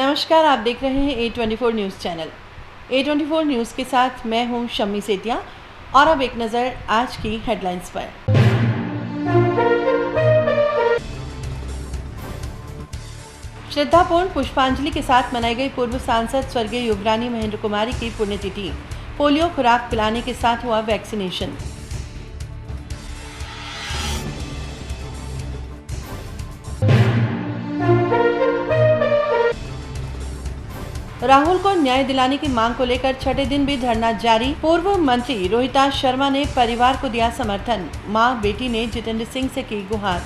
नमस्कार, आप देख रहे हैं A24 news channel. A24 news के साथ मैं हूं शम्मी सेतिया और अब एक नज़र आज की हेडलाइंस पर। श्रद्धापूर्ण पुष्पांजलि के साथ मनाई गई पूर्व सांसद स्वर्गीय युवरानी महेंद्र कुमारी की पुण्यतिथि। पोलियो खुराक पिलाने के साथ हुआ वैक्सीनेशन। राहुल को न्याय दिलाने की मांग को लेकर छठे दिन भी धरना जारी। पूर्व मंत्री रोहिताश शर्मा ने परिवार को दिया समर्थन। मां बेटी ने जितेंद्र सिंह से की गुहार।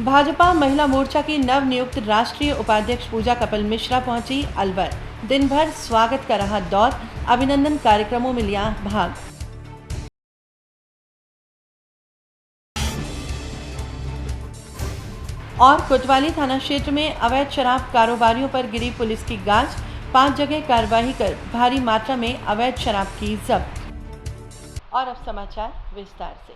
भाजपा महिला मोर्चा की नवनियुक्त राष्ट्रीय उपाध्यक्ष पूजा कपिल मिश्रा पहुंची अलवर। दिन भर स्वागत का रहा दौर, अभिनंदन कार्यक्रमों में लिया भाग। और कोतवाली थाना क्षेत्र में अवैध शराब कारोबारियों पर गिरी पुलिस की गाज। 5 जगह कार्रवाई कर भारी मात्रा में अवैध शराब की जब्त। और अब समाचार विस्तार से।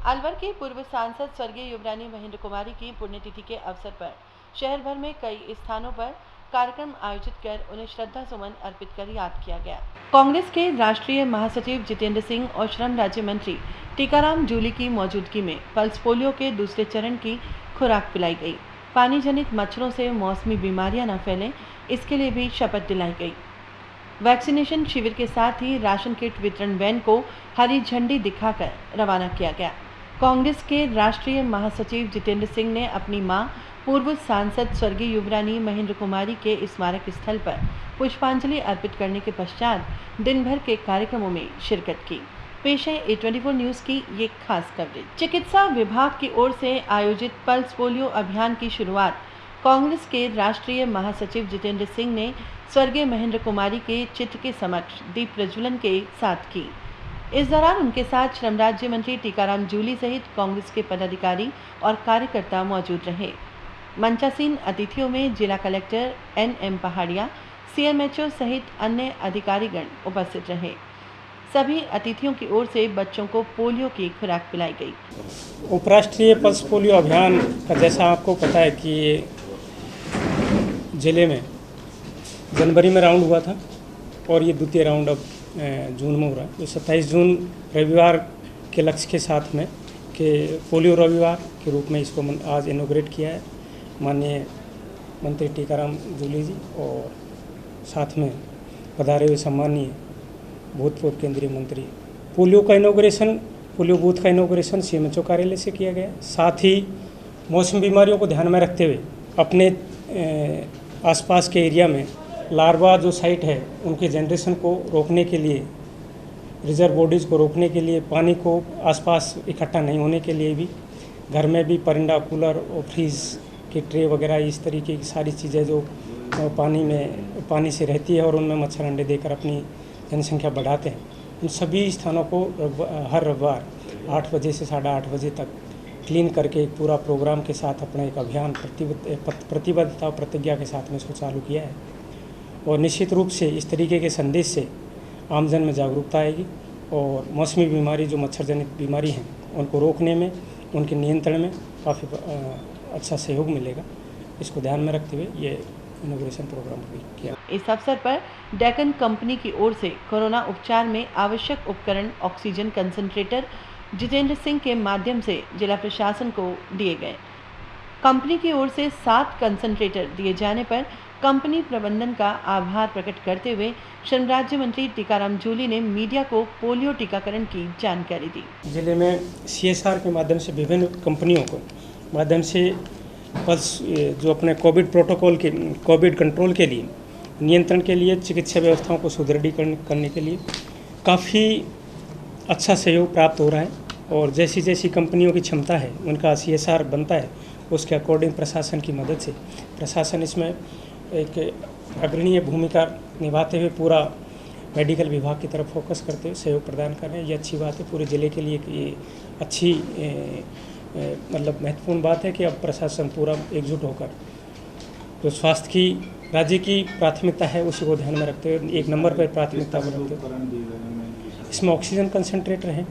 अलवर के पूर्व सांसद स्वर्गीय युवरानी महेंद्र कुमारी की पुण्यतिथि के अवसर पर शहर भर में कई स्थानों पर कार्यक्रम आयोजित कर उन्हें श्रद्धा सुमन अर्पित कर याद किया गया। कांग्रेस के राष्ट्रीय महासचिव जितेंद्र सिंह और श्रम राज्य मंत्री टीकाराम जूली की मौजूदगी में पल्स पोलियो के दूसरे चरण की खुराक पिलाई गई। पानी जनित मच्छरों से मौसमी बीमारियां न फैलें, इसके लिए भी शपथ दिलाई गई। वैक्सीनेशन शिविर के साथ ही राशन किट वितरण वैन को हरी झंडी दिखाकर रवाना किया गया। कांग्रेस के राष्ट्रीय महासचिव जितेंद्र सिंह ने अपनी मां पूर्व सांसद स्वर्गीय युवरानी महेंद्र कुमारी के स्मारक स्थल पर पुष्पांजलि अर्पित करने के पश्चात दिन भर के कार्यक्रमों में शिरकत की। पेश है A24 न्यूज़ की ये खास कवरेज। चिकित्सा विभाग की ओर से आयोजित पल्स पोलियो अभियान की शुरुआत कांग्रेस के राष्ट्रीय महासचिव जितेंद्र सिंह ने स्वर्गीय महेंद्र कुमारी के चित्र के समक्ष दीप प्रज्वलन के साथ की। इस दौरान उनके साथ श्रम राज्य मंत्री टीकाराम जूली सहित कांग्रेस के पदाधिकारी और कार्यकर्ता मौजूद रहे। मंचासीन अतिथियों में जिला कलेक्टर NM पहाड़िया, CMHO सहित अन्य अधिकारीगण उपस्थित रहे। सभी अतिथियों की ओर से बच्चों को पोलियो की खुराक पिलाई गई। उपराष्ट्रीय पल्स पोलियो अभियान का जैसा आपको पता है कि ये जिले में जनवरी में राउंड हुआ था और ये द्वितीय राउंड अब जून में हो रहा है। तो 27 जून रविवार के लक्ष्य के साथ में कि पोलियो रविवार के रूप में इसको आज इनॉग्रेट किया है माननीय मंत्री टीकाराम जूली जी और साथ में पधारे हुए सम्मानीय भूतपूर्व केंद्रीय मंत्री। पोलियो का इनॉग्रेशन, पोलियो बूथ का इनॉग्रेशन CMHO कार्यालय से किया गया। साथ ही मौसमी बीमारियों को ध्यान में रखते हुए अपने आसपास के एरिया में लार्वा जो साइट है उनके जनरेशन को रोकने के लिए, रिजर्व बॉडीज़ को रोकने के लिए, पानी को आसपास इकट्ठा नहीं होने के लिए भी घर में भी परिंदा, कूलर और फ्रीज के ट्रे वगैरह इस तरीके की सारी चीज़ें जो पानी से रहती है और उनमें मच्छर अंडे देकर अपनी जनसंख्या बढ़ाते हैं, उन सभी स्थानों को हर रविवार 8 बजे से 8:30 बजे तक क्लीन करके एक पूरा प्रोग्राम के साथ अपना एक अभियान प्रतिबद्धता और प्रतिज्ञा के साथ में इसको चालू किया है। और निश्चित रूप से इस तरीके के संदेश से आमजन में जागरूकता आएगी और मौसमी बीमारी जो मच्छर जनित बीमारी हैं उनको रोकने में, उनके नियंत्रण में काफ़ी अच्छा सहयोग मिलेगा। इसको ध्यान में रखते हुए ये इनॉग्रेशन प्रोग्राम भी किया। इस अवसर पर डेक्कन कंपनी की ओर से कोरोना उपचार में आवश्यक उपकरण ऑक्सीजन कंसंट्रेटर जितेंद्र सिंह के माध्यम से जिला प्रशासन को दिए गए। कंपनी की ओर से 7 कंसंट्रेटर दिए जाने पर कंपनी प्रबंधन का आभार प्रकट करते हुए श्रम राज्य मंत्री टीकाराम जूली ने मीडिया को पोलियो टीकाकरण की जानकारी दी। जिले में CSR के माध्यम से विभिन्न कंपनियों को माध्यम से पल्स जो अपने कोविड प्रोटोकॉल के कोविड कंट्रोल के लिए, नियंत्रण के लिए, चिकित्सा व्यवस्थाओं को सुदृढ़ीकरण करने के लिए काफ़ी अच्छा सहयोग प्राप्त हो रहा है। और जैसी जैसी कंपनियों की क्षमता है, उनका CSR बनता है, उसके अकॉर्डिंग प्रशासन की मदद से प्रशासन इसमें एक अग्रणीय भूमिका निभाते हुए पूरा मेडिकल विभाग की तरफ फोकस करते हुए सहयोग प्रदान कर रहे हैं। ये अच्छी बात है। पूरे ज़िले के लिए ये अच्छी मतलब महत्वपूर्ण बात है कि अब प्रशासन पूरा एकजुट होकर जो स्वास्थ्य की राज्य की प्राथमिकता है उसी को ध्यान में रखते हुए एक नंबर पर प्राथमिकता को रखते हुए इसमें ऑक्सीजन कंसंट्रेटर हैं,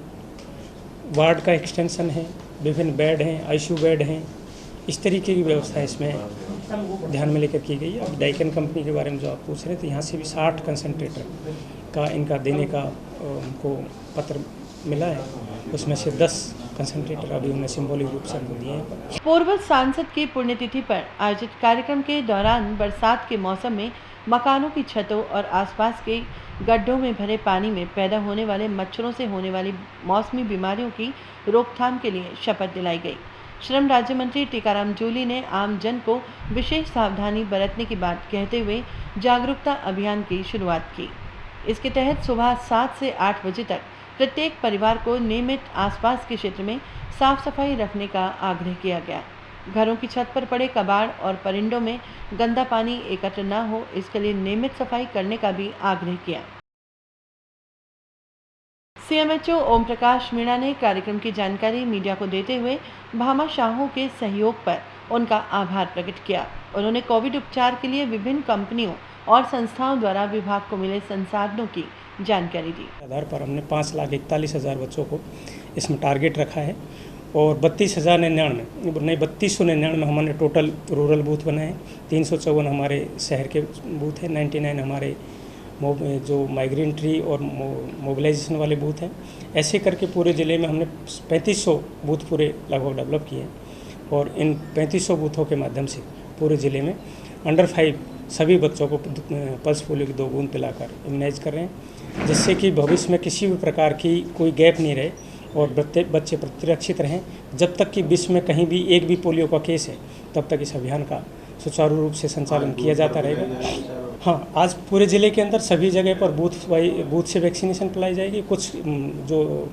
वार्ड का एक्सटेंशन है, विभिन्न बेड हैं, आईसीयू बेड हैं, इस तरीके की व्यवस्था इसमें ध्यान में लेकर की गई है। अब डाइकन कंपनी के बारे में जो आप पूछ रहे थे, यहाँ से भी 60 कंसनट्रेटर का इनका देने का उनको पत्र मिला है, उसमें से 10 कंसनट्रेटर अभी उन्हें सिंबॉलिक रूप से दिए हैं। पूर्व सांसद की पुण्यतिथि पर आयोजित कार्यक्रम के दौरान बरसात के मौसम में मकानों की छतों और आसपास के गड्ढों में भरे पानी में पैदा होने वाले मच्छरों से होने वाली मौसमी बीमारियों की रोकथाम के लिए शपथ दिलाई गई। श्रम राज्य मंत्री टीकाराम जूली ने आम जन को विशेष सावधानी बरतने की बात कहते हुए जागरूकता अभियान की शुरुआत की। इसके तहत सुबह 7 से 8 बजे तक प्रत्येक परिवार को नियमित आसपास के क्षेत्र में साफ सफाई रखने का आग्रह किया गया। घरों की छत पर पड़े कबाड़ और परिंदों में गंदा पानी एकत्र न हो, इसके लिए नियमित सफाई करने का भी आग्रह किया। सीएमएचओ ओम प्रकाश मीणा ने कार्यक्रम की जानकारी मीडिया को देते हुए भामाशाहों के सहयोग पर उनका आभार प्रकट किया। उन्होंने कोविड उपचार के लिए विभिन्न कंपनियों और संस्थाओं द्वारा विभाग को मिले संसाधनों की जानकारी दी। आधार पर हमने 5,41,000 बच्चों को इसमें टारगेट रखा है और 32,099 हमारे टोटल रूरल बूथ बनाए हैं। 354 हमारे शहर के बूथ हैं, 99 हमारे जो माइग्रेंट्री और मोबिलाइजेशन वाले बूथ हैं। ऐसे करके पूरे ज़िले में हमने 3500 बूथ पूरे लगभग डेवलप किए हैं और इन 3500 बूथों के माध्यम से पूरे ज़िले में अंडर 5 सभी बच्चों को पल्स पोलियो की 2 बूंद पिलाकर इम्यूनाइज कर रहे हैं, जिससे कि भविष्य में किसी भी प्रकार की कोई गैप नहीं रहे और बच्चे प्रतिरक्षित रहें। जब तक कि विश्व में कहीं भी एक भी पोलियो का केस है, तब तक इस अभियान का सुचारू रूप से संचालन किया जाता रहेगा। हाँ, आज पूरे ज़िले के अंदर सभी जगह पर बूथ से वैक्सीनेशन पिलाई जाएगी। कुछ जो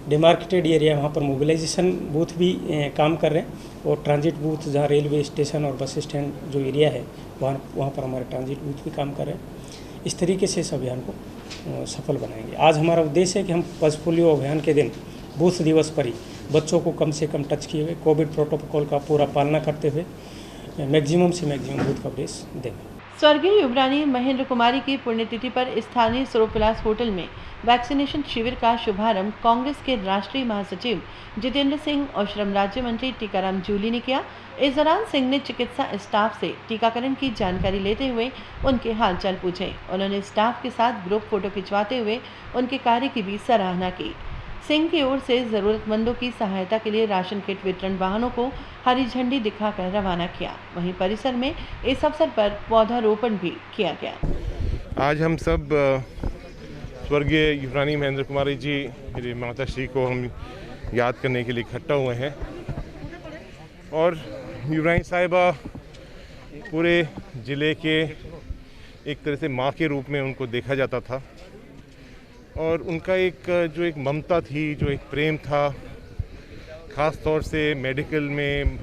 डिमार्केटेड एरिया वहाँ पर मोबिलाइजेशन बूथ भी काम कर रहे हैं और ट्रांजिट बूथ जहाँ रेलवे स्टेशन और बस स्टैंड जो एरिया है वहाँ पर हमारे ट्रांजिट बूथ भी काम कर रहे हैं। इस तरीके से इस अभियान को सफल बनाएंगे। आज हमारा उद्देश्य है कि हम पल्स पोलियो अभियान के दिन बूथ दिवस पर ही बच्चों को कम से कम टच किए हुए कोविड प्रोटोकॉल का पूरा पालना करते हुए मैक्सिमम से मैक्सिमम बूथ कवरेज देंगे। स्वर्गीय युवरानी महेंद्र कुमारी की पुण्यतिथि पर स्थानीय सरोपलास होटल में वैक्सीनेशन शिविर का शुभारंभ कांग्रेस के राष्ट्रीय महासचिव जितेंद्र सिंह और श्रम राज्य मंत्री टीकाराम जूली ने किया। इस दौरान सिंह ने चिकित्सा स्टाफ से टीकाकरण की जानकारी लेते हुए उनके हालचाल पूछे। उन्होंने स्टाफ के साथ ग्रुप फोटो खिंचवाते हुए उनके कार्य की भी सराहना की। सिंह की ओर से जरूरतमंदों की सहायता के लिए राशन किट वितरण वाहनों को हरी झंडी दिखाकर रवाना किया। वहीं परिसर में इस अवसर पर पौधारोपण भी किया गया। आज हम सब स्वर्गीय युवरानी महेंद्र कुमारी जी, मेरी माता श्री को हम याद करने के लिए इकट्ठा हुए हैं और युवरानी साहिबा पूरे ज़िले के एक तरह से माँ के रूप में उनको देखा जाता था और उनका जो एक ममता थी, जो एक प्रेम था, ख़ास तौर से मेडिकल में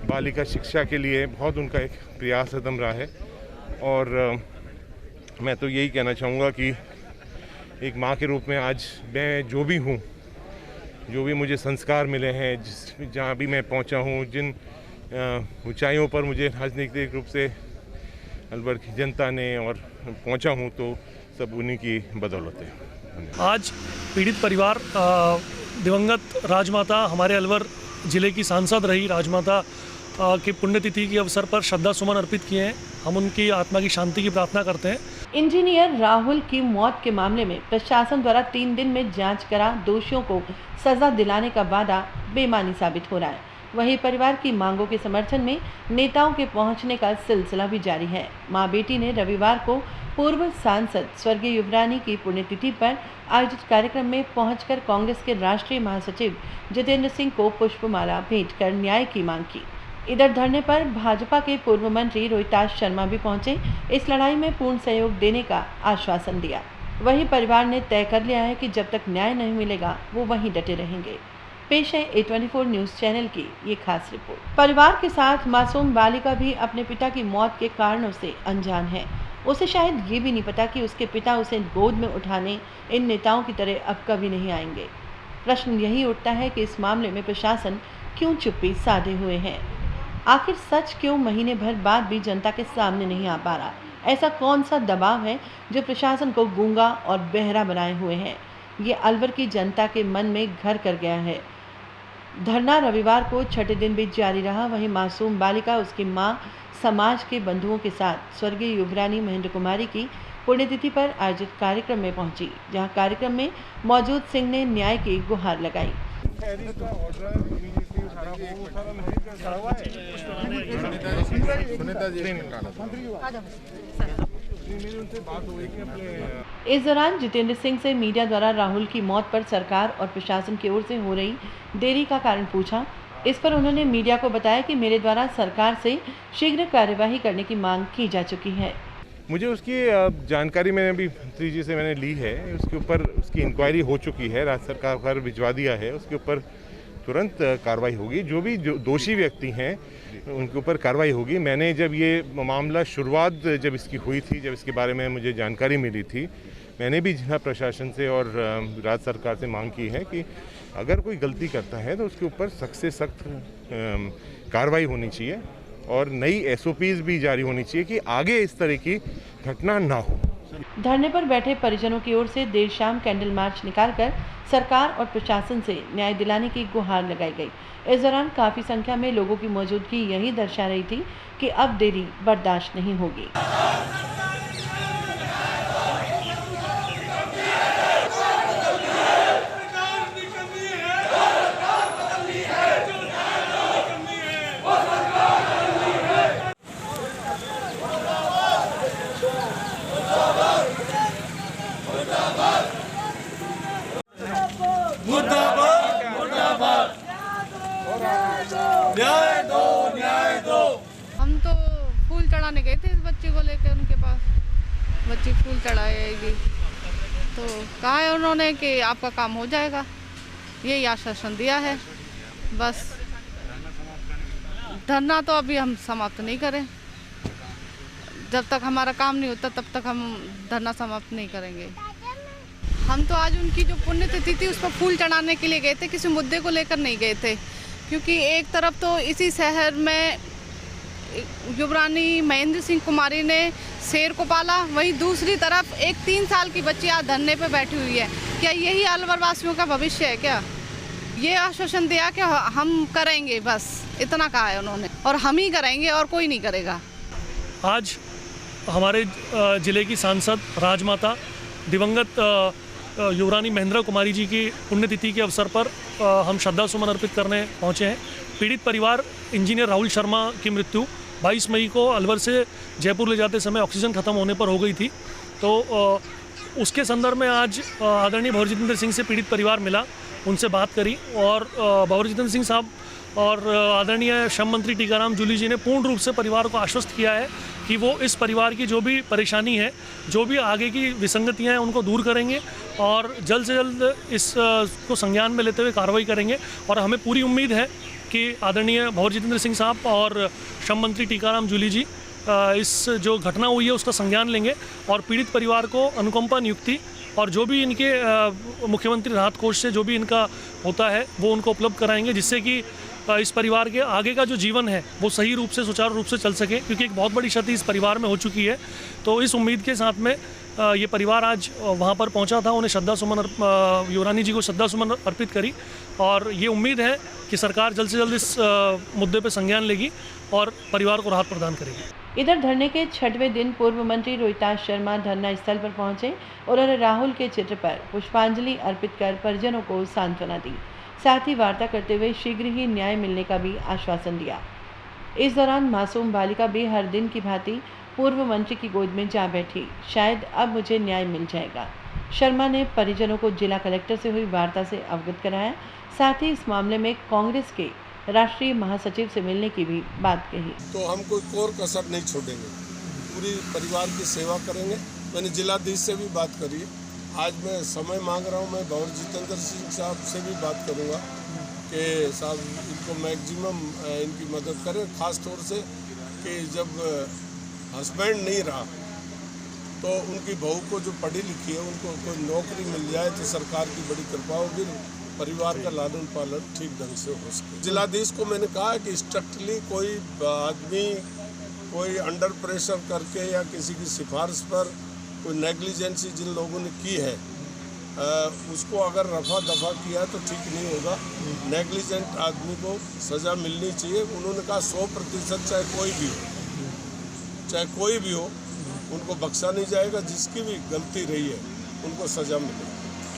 बालिका शिक्षा के लिए बहुत उनका एक प्रयास कदम रहा है। और मैं तो यही कहना चाहूँगा कि एक माँ के रूप में आज मैं जो भी हूँ, जो भी मुझे संस्कार मिले हैं, जहाँ भी मैं पहुँचा हूँ, जिन ऊंचाइयों पर मुझे राजनीतिक रूप से अलवर की जनता ने और पहुँचा हूँ, तो सब उन्हीं की बदौलत है। आज पीड़ित परिवार दिवंगत राजमाता, हमारे अलवर ज़िले की सांसद रही राजमाता की पुण्यतिथि के अवसर पर श्रद्धा सुमन अर्पित किए हैं। हम उनकी आत्मा की शांति की प्रार्थना करते हैं। इंजीनियर राहुल की मौत के मामले में प्रशासन द्वारा 3 दिन में जांच करा दोषियों को सजा दिलाने का वादा बेमानी साबित हो रहा है। वहीं परिवार की मांगों के समर्थन में नेताओं के पहुंचने का सिलसिला भी जारी है। मां बेटी ने रविवार को पूर्व सांसद स्वर्गीय युवरानी की पुण्यतिथि पर आयोजित कार्यक्रम में पहुंचकर कांग्रेस के राष्ट्रीय महासचिव जितेंद्र सिंह को पुष्पमाला भेंट कर न्याय की मांग की। इधर धरने पर भाजपा के पूर्व मंत्री रोहिताश शर्मा भी पहुंचे, इस लड़ाई में पूर्ण सहयोग देने का आश्वासन दिया। वहीं परिवार ने तय कर लिया है कि जब तक न्याय नहीं मिलेगा वो वहीं डटे रहेंगे। पेश है A24 न्यूज़ चैनल की ये खास रिपोर्ट। परिवार के साथ मासूम बालिका भी अपने पिता की मौत के कारणों से अनजान है। उसे शायद ये भी नहीं पता कि उसके पिता उसे गोद में उठाने इन नेताओं की तरह अब कभी नहीं आएंगे। प्रश्न यही उठता है कि इस मामले में प्रशासन क्यों चुप्पी साधे हुए हैं। आखिर सच क्यों महीने भर बाद भी जनता के सामने नहीं आ पा रहा। ऐसा कौन सा दबाव है जो प्रशासन को गूंगा और बहरा बनाए हुए है। ये अलवर की जनता के मन में घर कर गया है। धरना रविवार को छठे दिन भी जारी रहा। वहीं मासूम बालिका, उसकी मां, समाज के बंधुओं के साथ स्वर्गीय युवरानी महेंद्र कुमारी की पुण्यतिथि पर आयोजित कार्यक्रम में पहुंची, जहां कार्यक्रम में मौजूद सिंह ने न्याय की गुहार लगाई। इस दौरान जितेंद्र सिंह से मीडिया द्वारा राहुल की मौत पर सरकार और प्रशासन की ओर से हो रही देरी का कारण पूछा। इस पर उन्होंने मीडिया को बताया कि मेरे द्वारा सरकार से शीघ्र कार्यवाही करने की मांग की जा चुकी है। मुझे उसकी जानकारी मैंने अभी मंत्री जी से मैंने ली है। उसके ऊपर उसकी इंक्वायरी हो चुकी है, राज्य सरकार पर भिजवा दिया है। उसके ऊपर तुरंत कार्रवाई होगी। जो भी दोषी व्यक्ति हैं उनके ऊपर कार्रवाई होगी। मैंने जब ये मामला शुरुआत जब इसकी हुई थी, जब इसके बारे में मुझे जानकारी मिली थी, मैंने भी जिला प्रशासन से और राज्य सरकार से मांग की है कि अगर कोई गलती करता है तो उसके ऊपर सख्त से सख्त कार्रवाई होनी चाहिए और नई SOPs भी जारी होनी चाहिए कि आगे इस तरह की घटना ना हो। धरने पर बैठे परिजनों की ओर से देर शाम कैंडल मार्च निकालकर सरकार और प्रशासन से न्याय दिलाने की गुहार लगाई गई। इस दौरान काफी संख्या में लोगों की मौजूदगी यही दर्शा रही थी कि अब देरी बर्दाश्त नहीं होगी। हम तो फूल चढ़ाने गए थे इस बच्चे को लेकर उनके पास। बच्ची फूल चढ़ाएगी तो कहा है उन्होंने कि आपका काम हो जाएगा, यही आश्वासन दिया है। बस धरना तो अभी हम समाप्त नहीं करें, जब तक हमारा काम नहीं होता तब तक हम धरना समाप्त नहीं करेंगे। हम तो आज उनकी जो पुण्यतिथि थी उस पर फूल चढ़ाने के लिए गए थे, किसी मुद्दे को लेकर नहीं गए थे। क्योंकि एक तरफ तो इसी शहर में युवरानी महेंद्र सिंह कुमारी ने शेर को पाला, वहीं दूसरी तरफ एक 3 साल की बच्ची आज धरने पे बैठी हुई है। क्या यही अलवर वासियों का भविष्य है? क्या ये आश्वासन दिया कि हम करेंगे, बस इतना कहा है उन्होंने, और हम ही करेंगे और कोई नहीं करेगा। आज हमारे ज़िले की सांसद राजमाता दिवंगत युवरानी महेंद्र कुमारी जी की पुण्यतिथि के अवसर पर हम श्रद्धा सुमन अर्पित करने पहुंचे हैं। पीड़ित परिवार इंजीनियर राहुल शर्मा की मृत्यु 22 मई को अलवर से जयपुर ले जाते समय ऑक्सीजन ख़त्म होने पर हो गई थी। तो उसके संदर्भ में आज आदरणीय भंवर जितेंद्र सिंह से पीड़ित परिवार मिला, उनसे बात करी और भंवर जितेंद्र सिंह साहब और आदरणीय श्रम मंत्री टीकाराम जूली जी ने पूर्ण रूप से परिवार को आश्वस्त किया है कि वो इस परिवार की जो भी परेशानी है, जो भी आगे की विसंगतियां हैं, उनको दूर करेंगे और जल्द से जल्द इसको संज्ञान में लेते हुए कार्रवाई करेंगे। और हमें पूरी उम्मीद है कि आदरणीय भंवर जितेंद्र सिंह साहब और श्रम मंत्री टीकाराम जूली जी इस जो घटना हुई है उसका संज्ञान लेंगे और पीड़ित परिवार को अनुकंपा नियुक्ति और जो भी इनके मुख्यमंत्री राहत कोष से जो भी इनका होता है वो उनको उपलब्ध कराएंगे, जिससे कि इस परिवार के आगे का जो जीवन है वो सही रूप से, सुचारू रूप से चल सके, क्योंकि एक बहुत बड़ी क्षति इस परिवार में हो चुकी है। तो इस उम्मीद के साथ में ये परिवार आज वहाँ पर पहुँचा था, उन्हें श्रद्धा सुमन युवरानी जी को श्रद्धा सुमन अर्पित करी और ये उम्मीद है कि सरकार जल्द से जल्द इस मुद्दे पर संज्ञान लेगी और परिवार को राहत प्रदान करेगी। इधर धरने के 6वें दिन पूर्व मंत्री रोहिताश शर्मा धरना स्थल पर पहुंचे। उन्होंने राहुल के चित्र पर पुष्पांजलि अर्पित कर परिजनों को सांत्वना दी, साथ ही वार्ता करते हुए शीघ्र ही न्याय मिलने का भी आश्वासन दिया। इस दौरान मासूम बालिका भी हर दिन की भांति पूर्व मंत्री की गोद में जा बैठी। शायद अब मुझे न्याय मिल जाएगा। शर्मा ने परिजनों को जिला कलेक्टर से हुई वार्ता से अवगत कराया, साथ ही इस मामले में कांग्रेस के राष्ट्रीय महासचिव से मिलने की भी बात कही। तो हम कोई कोर कसर नहीं छोड़ेंगे, पूरी परिवार की सेवा करेंगे। मैंने जिलाधीश से भी बात करी है। आज मैं समय मांग रहा हूं, मैं भंवर जितेंद्र सिंह साहब से भी बात करूंगा कि साहब इनको मैक्सिमम इनकी मदद करें, ख़ास तौर से कि जब हस्बैंड नहीं रहा तो उनकी बहू को जो पढ़ी लिखी है उनको कोई नौकरी मिल जाए तो सरकार की बड़ी कृपा होगी, परिवार का लालन पालन ठीक ढंग से हो सके। जिलाधीश को मैंने कहा कि स्ट्रिक्टली कोई आदमी कोई अंडर प्रेशर करके या किसी की सिफारिश पर कोई नेग्लिजेंसी जिन लोगों ने की है उसको अगर रफा दफा किया तो ठीक नहीं होगा। नेग्लिजेंट आदमी को सज़ा मिलनी चाहिए। उन्होंने कहा 100% चाहे कोई भी हो उनको बख्शा नहीं जाएगा। जिसकी भी गलती रही है उनको सज़ा मिलेगी।